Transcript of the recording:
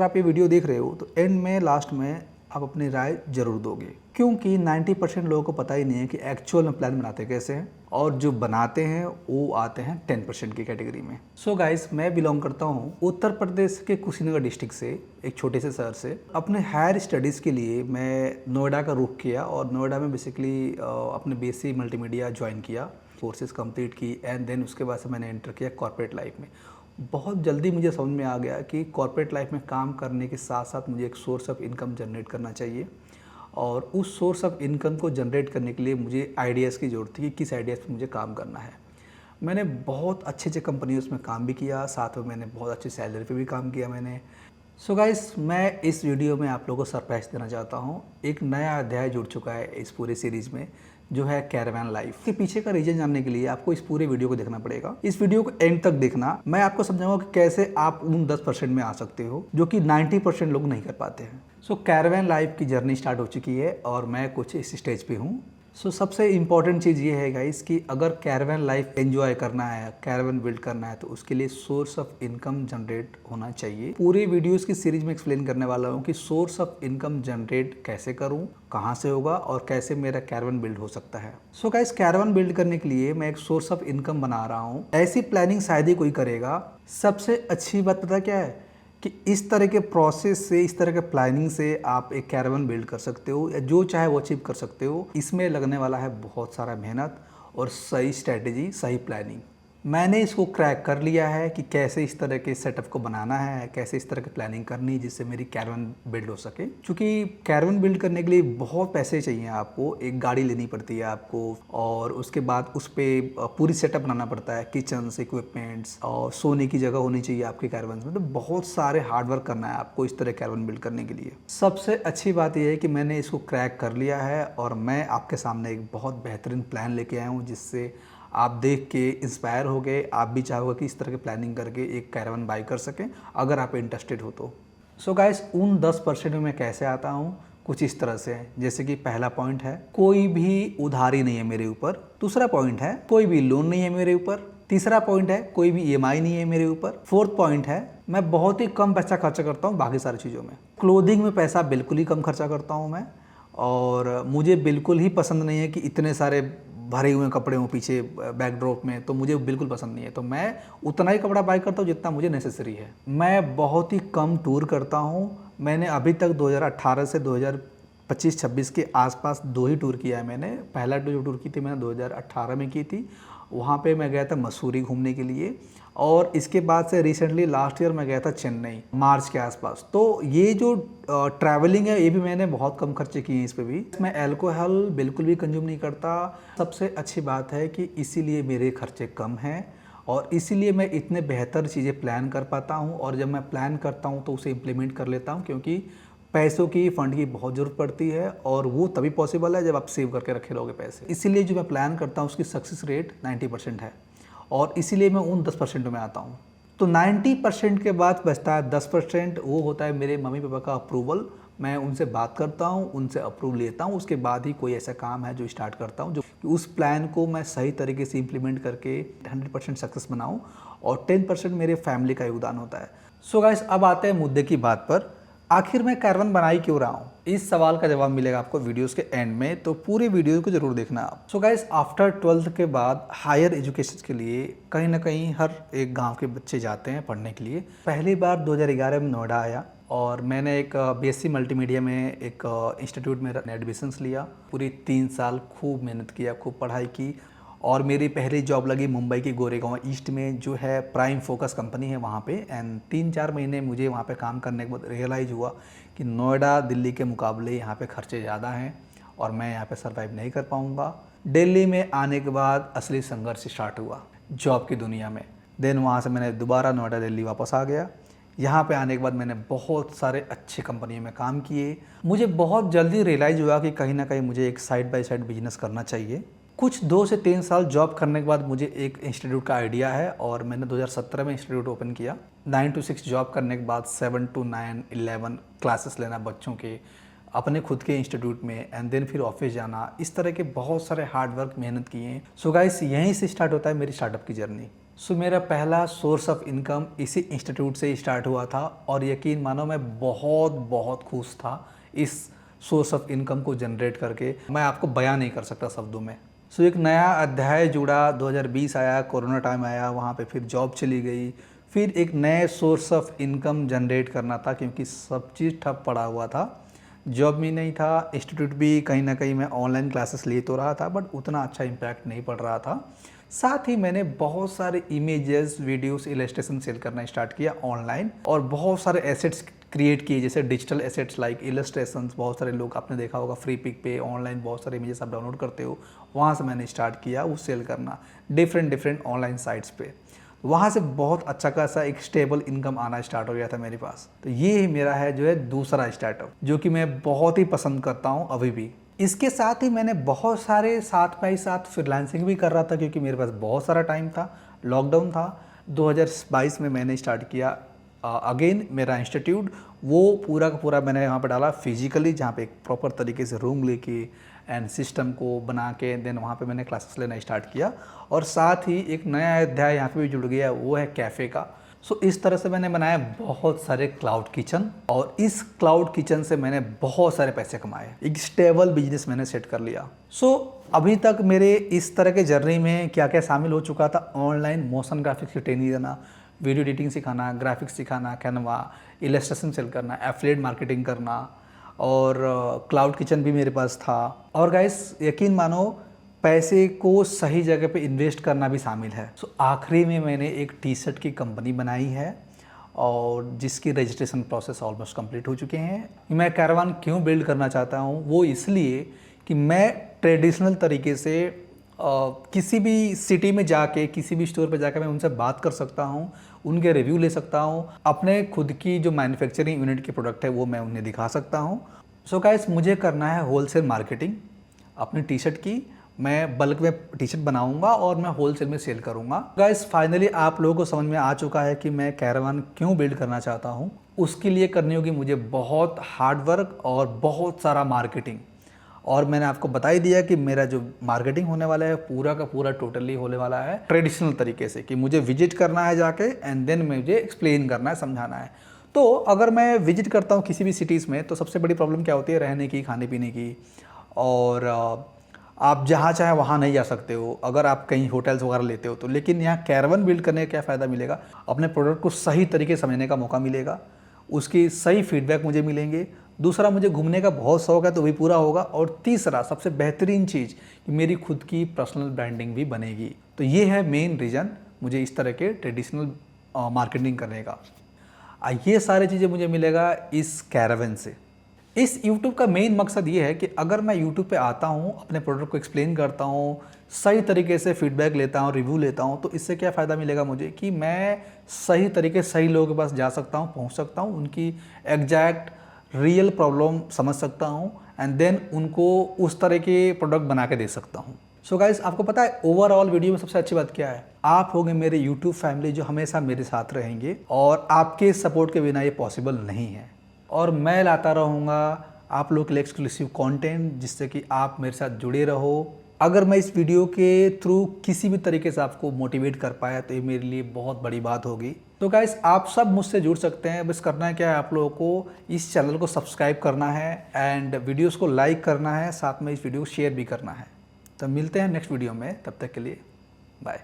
आप ये वीडियो देख रहे हो तो एंड में लास्ट में आप अपनी राय जरूर दोगे, क्योंकि 90% लोगों को पता ही नहीं है कि एक्चुअल में प्लान बनाते कैसे हैं, और जो बनाते हैं वो आते हैं 10% की कैटेगरी में। सो गाइस, मैं बिलोंग करता हूँ उत्तर प्रदेश के कुशीनगर डिस्ट्रिक्ट से, एक छोटे से शहर से। अपने हायर स्टडीज़ के लिए मैं नोएडा का रुख किया और नोएडा में बेसिकली अपने बीएससी मल्टीमीडिया ज्वाइन किया, कोर्सेज कंप्लीट की एंड देन उसके बाद से मैंने एंटर किया कॉर्पोरेट लाइफ में। बहुत जल्दी मुझे समझ में आ गया कि कॉर्पोरेट लाइफ में काम करने के साथ साथ मुझे एक सोर्स ऑफ इनकम जनरेट करना चाहिए, और उस सोर्स ऑफ इनकम को जनरेट करने के लिए मुझे आइडियाज़ की ज़रूरत थी कि किस आइडियाज़ पे मुझे काम करना है। मैंने बहुत अच्छे अच्छे कंपनियों में काम भी किया, साथ में मैंने बहुत अच्छी सैलरी पे भी काम किया मैंने। सो गाइस, मैं इस वीडियो में आप लोगों को सरप्राइज देना चाहता हूँ। एक नया अध्याय जुड़ चुका है इस पूरे सीरीज़ में, जो है कैरावान लाइफ। के पीछे का रीजन जानने के लिए आपको इस पूरे वीडियो को देखना पड़ेगा। इस वीडियो को एंड तक देखना, मैं आपको समझाऊंगा कि कैसे आप उन 10% में आ सकते हो जो कि 90% लोग नहीं कर पाते हैं। सो कैरावान लाइफ की जर्नी स्टार्ट हो चुकी है और मैं कुछ इस स्टेज पे हूँ। सो सबसे इम्पॉर्टेंट चीज़ ये है गाइस कि अगर कैरावान लाइफ एंजॉय करना है, कैरावान बिल्ड करना है, तो उसके लिए सोर्स ऑफ इनकम जनरेट होना चाहिए। पूरे वीडियोस की सीरीज में एक्सप्लेन करने वाला हूँ कि सोर्स ऑफ इनकम जनरेट कैसे करूँ, कहाँ से होगा और कैसे मेरा कैरावान बिल्ड हो सकता है। सो गाइस, कैरावान बिल्ड करने के लिए मैं एक सोर्स ऑफ इनकम बना रहा हूँ। ऐसी प्लानिंग शायद ही कोई करेगा। सबसे अच्छी बात पता क्या है कि इस तरह के प्रोसेस से, इस तरह के प्लानिंग से आप एक कैरावान बिल्ड कर सकते हो या जो चाहे वो अचीव कर सकते हो। इसमें लगने वाला है बहुत सारा मेहनत और सही स्ट्रैटेजी, सही प्लानिंग। मैंने इसको क्रैक कर लिया है कि कैसे इस तरह के सेटअप को बनाना है, कैसे इस तरह की प्लानिंग करनी है जिससे मेरी कैरावान बिल्ड हो सके। क्योंकि कैरावान बिल्ड करने के लिए बहुत पैसे चाहिए आपको। एक गाड़ी लेनी पड़ती है आपको और उसके बाद उस पर पूरी सेटअप बनाना पड़ता है, किचन, इक्विपमेंट्स और सोने की जगह होनी चाहिए आपके कैरावान में। तो बहुत सारे हार्डवर्क करना है आपको इस तरह कैरावान बिल्ड करने के लिए। सबसे अच्छी बात यह है कि मैंने इसको क्रैक कर लिया है और मैं आपके सामने एक बहुत बेहतरीन प्लान लेके आया हूँ जिससे आप देख के इंस्पायर हो गए। आप भी चाहोगे कि इस तरह की प्लानिंग करके एक कैरावान बाई कर सकें अगर आप इंटरेस्टेड हो तो। सो गाइस, उन 10% में मैं कैसे आता हूँ, कुछ इस तरह से है। जैसे कि पहला पॉइंट है, कोई भी उधारी नहीं है मेरे ऊपर। दूसरा पॉइंट है, कोई भी लोन नहीं है मेरे ऊपर। तीसरा पॉइंट है, कोई भी ईएमआई नहीं है मेरे ऊपर। फोर्थ पॉइंट है, मैं बहुत ही कम पैसा खर्चा करता हूँ बाकी सारी चीज़ों में। क्लोथिंग में पैसा बिल्कुल ही कम खर्चा करता हूँ मैं, और मुझे बिल्कुल ही पसंद नहीं है कि इतने सारे भरे हुए कपड़े हों पीछे बैकड्रॉप में, तो मुझे बिल्कुल पसंद नहीं है। तो मैं उतना ही कपड़ा बाय करता हूँ जितना मुझे नेसेसरी है। मैं बहुत ही कम टूर करता हूँ। मैंने अभी तक 2018 से 2025-26 के आसपास 2 ही टूर किया है मैंने। पहला जो टूर की थी मैंने 2018 में की थी। वहाँ पे मैं गया था मसूरी घूमने के लिए, और इसके बाद से रिसेंटली लास्ट ईयर मैं गया था चेन्नई मार्च के आसपास। तो ये जो ट्रैवलिंग है ये भी मैंने बहुत कम खर्चे किए हैं इस पे भी। मैं अल्कोहल बिल्कुल भी कंज्यूम नहीं करता। सबसे अच्छी बात है कि इसीलिए मेरे खर्चे कम हैं और इसीलिए मैं इतने बेहतर चीज़ें प्लान कर पाता हूँ, और जब मैं प्लान करता हूँ तो उसे इम्प्लीमेंट कर लेता हूँ, क्योंकि पैसों की, फंड की बहुत ज़रूरत पड़ती है और वो तभी पॉसिबल है जब आप सेव करके रखे रहोगे पैसे। इसीलिए जो मैं प्लान करता हूँ उसकी सक्सेस रेट 90% है, और इसीलिए मैं उन 10% में आता हूँ। तो 90% के बाद बचता है 10%, वो होता है मेरे मम्मी पापा का अप्रूवल। मैं उनसे बात करता हूँ, उनसे अप्रूव लेता हूँ, उसके बाद ही कोई ऐसा काम है जो स्टार्ट करता हूँ जो उस प्लान को मैं सही तरीके से इम्प्लीमेंट करके 100% सक्सेस बनाऊँ, और 10% मेरे फैमिली का योगदान होता है। सो गाइस, अब आते हैं मुद्दे की बात पर। आखिर मैं कैरावान बना ही क्यों रहा हूँ? इस सवाल का जवाब मिलेगा आपको वीडियोस के एंड में, तो पूरे वीडियो को जरूर देखना आप। सो गाइस, आफ्टर 12th के बाद हायर एजुकेशन के लिए कहीं ना कहीं हर एक गांव के बच्चे जाते हैं पढ़ने के लिए। पहली बार 2011 में नोएडा आया और मैंने एक बीएससी मल्टीमीडिया में एक इंस्टीट्यूट में एडमिशन्स लिया। पूरी 3 साल खूब मेहनत किया, खूब पढ़ाई की, और मेरी पहली जॉब लगी मुंबई के गोरेगांव ईस्ट में, जो है प्राइम फोकस कंपनी है वहाँ पे। एंड 3-4 महीने मुझे वहाँ पे काम करने के बाद रियलाइज़ हुआ कि नोएडा दिल्ली के मुकाबले यहाँ पे खर्चे ज़्यादा हैं और मैं यहाँ पे सर्वाइव नहीं कर पाऊँगा। दिल्ली में आने के बाद असली संघर्ष स्टार्ट हुआ जॉब की दुनिया में। देन वहाँ से मैंने दोबारा नोएडा दिल्ली वापस आ गया। यहाँ पे आने के बाद मैंने बहुत सारे अच्छे कंपनियों में काम किए। मुझे बहुत जल्दी रियलाइज़ हुआ कि कहीं ना कहीं मुझे एक साइड बाय साइड बिजनेस करना चाहिए। कुछ 2 से 3 साल जॉब करने के बाद मुझे एक इंस्टीट्यूट का आइडिया है और मैंने 2017 में इंस्टीट्यूट ओपन किया। 9 to 6 जॉब करने के बाद 7 to 9, 11 क्लासेस लेना बच्चों के अपने खुद के इंस्टीट्यूट में, एंड देन फिर ऑफिस जाना। इस तरह के बहुत सारे हार्डवर्क मेहनत किए हैं। सो गाइस, यहीं से स्टार्ट होता है मेरी स्टार्टअप की जर्नी। सो मेरा पहला सोर्स ऑफ इनकम इसी इंस्टीट्यूट से स्टार्ट हुआ था और यकीन मानो मैं बहुत बहुत खुश था इस सोर्स ऑफ इनकम को जनरेट करके। मैं आपको बयां नहीं कर सकता शब्दों में। सो एक नया अध्याय जुड़ा, 2020 आया, कोरोना टाइम आया, वहाँ पे फिर जॉब चली गई, फिर एक नए सोर्स ऑफ इनकम जनरेट करना था क्योंकि सब चीज़ ठप पड़ा हुआ था। जॉब भी नहीं था, इंस्टीट्यूट भी कहीं ना कहीं मैं ऑनलाइन क्लासेस ले तो रहा था बट उतना अच्छा इम्पैक्ट नहीं पड़ रहा था। साथ ही मैंने बहुत सारे इमेजेस, वीडियोस, इलस्ट्रेशन सेल करना स्टार्ट किया ऑनलाइन और बहुत सारे एसेट्स क्रिएट किए, जैसे डिजिटल एसेट्स लाइक इलस्ट्रेशंस। बहुत सारे लोग, आपने देखा होगा फ्री पिक पे ऑनलाइन बहुत सारे इमेजेस आप डाउनलोड करते हो, वहाँ से मैंने स्टार्ट किया वो सेल करना डिफरेंट ऑनलाइन साइट्स पे। वहाँ से बहुत अच्छा खासा एक स्टेबल इनकम आना स्टार्ट हो गया था मेरे पास। तो ये ही मेरा है जो है दूसरा स्टार्टअप, जो कि मैं बहुत ही पसंद करता हूँ अभी भी। इसके साथ ही मैंने बहुत सारे साथ बाई साथ फ्रीलांसिंग भी कर रहा था क्योंकि मेरे पास बहुत सारा टाइम था, लॉकडाउन था। 2022 में मैंने स्टार्ट किया अगेन मेरा इंस्टीट्यूट। वो पूरा का पूरा मैंने यहाँ पर डाला फिजिकली, जहाँ पे एक प्रॉपर तरीके से रूम लेके एंड सिस्टम को बना के देन वहाँ पे मैंने क्लासेस लेना स्टार्ट किया। और साथ ही एक नया अध्याय यहाँ पे भी जुड़ गया, वो है कैफ़े का। सो इस तरह से मैंने बनाया बहुत सारे क्लाउड किचन और इस क्लाउड किचन से मैंने बहुत सारे पैसे कमाए, एक स्टेबल बिजनेस मैंने सेट कर लिया। सो अभी तक मेरे इस तरह के जर्नी में क्या क्या शामिल हो चुका था, ऑनलाइन मोशन ग्राफिक्स की ट्रेनिंग देना, वीडियो एडिटिंग सिखाना, ग्राफिक्स सिखाना, कैनवा, इलस्ट्रेशन सेल करना, एफिलिएट मार्केटिंग करना और क्लाउड किचन भी मेरे पास था। और गाइस यकीन मानो पैसे को सही जगह पे इन्वेस्ट करना भी शामिल है। सो आखिरी में मैंने एक टी शर्ट की कंपनी बनाई है और जिसकी रजिस्ट्रेशन प्रोसेस ऑलमोस्ट कंप्लीट हो चुके हैं। मैं कैरावान क्यों बिल्ड करना चाहता हूँ, वो इसलिए कि मैं ट्रेडिशनल तरीके से किसी भी सिटी में जाके, किसी भी स्टोर पे जाकर मैं उनसे बात कर सकता हूँ, उनके रिव्यू ले सकता हूँ, अपने खुद की जो मैन्युफैक्चरिंग यूनिट के प्रोडक्ट है वो मैं उन्हें दिखा सकता हूँ। सो गाइस, मुझे करना है होलसेल मार्केटिंग अपनी टी शर्ट की। मैं बल्क में टी शर्ट बनाऊंगा और मैं होलसेल में सेल करूंगा। गाइस फाइनली आप लोगों को समझ में आ चुका है कि मैं कैरावान क्यों बिल्ड करना चाहता हूं। उसके लिए करनी होगी मुझे बहुत हार्ड वर्क और बहुत सारा मार्केटिंग। और मैंने आपको बता ही दिया कि मेरा जो मार्केटिंग होने वाला है पूरा का पूरा टोटली होने वाला है ट्रेडिशनल तरीके से, कि मुझे विजिट करना है जाके एंड देन मुझे एक्सप्लेन करना है, समझाना है। तो अगर मैं विजिट करता हूँ किसी भी सिटीज़ में तो सबसे बड़ी प्रॉब्लम क्या होती है, रहने की, खाने पीने की। और आप जहाँ चाहे वहाँ नहीं जा सकते हो अगर आप कहीं होटल्स वगैरह लेते हो तो। लेकिन यहाँ कैरावान बिल्ड करने का क्या फ़ायदा मिलेगा, अपने प्रोडक्ट को सही तरीके से समझने का मौका मिलेगा, उसकी सही फीडबैक मुझे मिलेंगे। दूसरा, मुझे घूमने का बहुत शौक है तो भी पूरा होगा। और तीसरा सबसे बेहतरीन चीज़ कि मेरी खुद की पर्सनल ब्रांडिंग भी बनेगी। तो ये है मेन रीज़न मुझे इस तरह के ट्रेडिशनल मार्केटिंग करने का। ये सारी चीज़ें मुझे मिलेगा इस कैरावान से। इस YouTube का मेन मकसद ये है कि अगर मैं YouTube पे आता हूँ, अपने प्रोडक्ट को एक्सप्लेन करता हूँ, सही तरीके से फीडबैक लेता हूँ, रिव्यू लेता हूँ, तो इससे क्या फ़ायदा मिलेगा मुझे कि मैं सही तरीके से सही लोगों के पास जा सकता हूँ, पहुँच सकता हूँ, उनकी एग्जैक्ट रियल प्रॉब्लम समझ सकता हूँ एंड देन उनको उस तरह के प्रोडक्ट बना के दे सकता हूँ। सो गाइस, आपको पता है ओवरऑल वीडियो में सबसे अच्छी बात क्या है, आप होंगे मेरे YouTube फैमिली जो हमेशा मेरे साथ रहेंगे और आपके सपोर्ट के बिना ये पॉसिबल नहीं है। और मैं लाता रहूँगा आप लोग के लिए एक्सक्लूसिव कंटेंट जिससे कि आप मेरे साथ जुड़े रहो। अगर मैं इस वीडियो के थ्रू किसी भी तरीके से आपको मोटिवेट कर पाया तो ये मेरे लिए बहुत बड़ी बात होगी। तो गाइस, आप सब मुझसे जुड़ सकते हैं। बस करना है क्या है, आप लोगों को इस चैनल को सब्सक्राइब करना है एंड वीडियोज़ को लाइक करना है, साथ में इस वीडियो को शेयर भी करना है। तो मिलते हैं नेक्स्ट वीडियो में, तब तक के लिए बाय।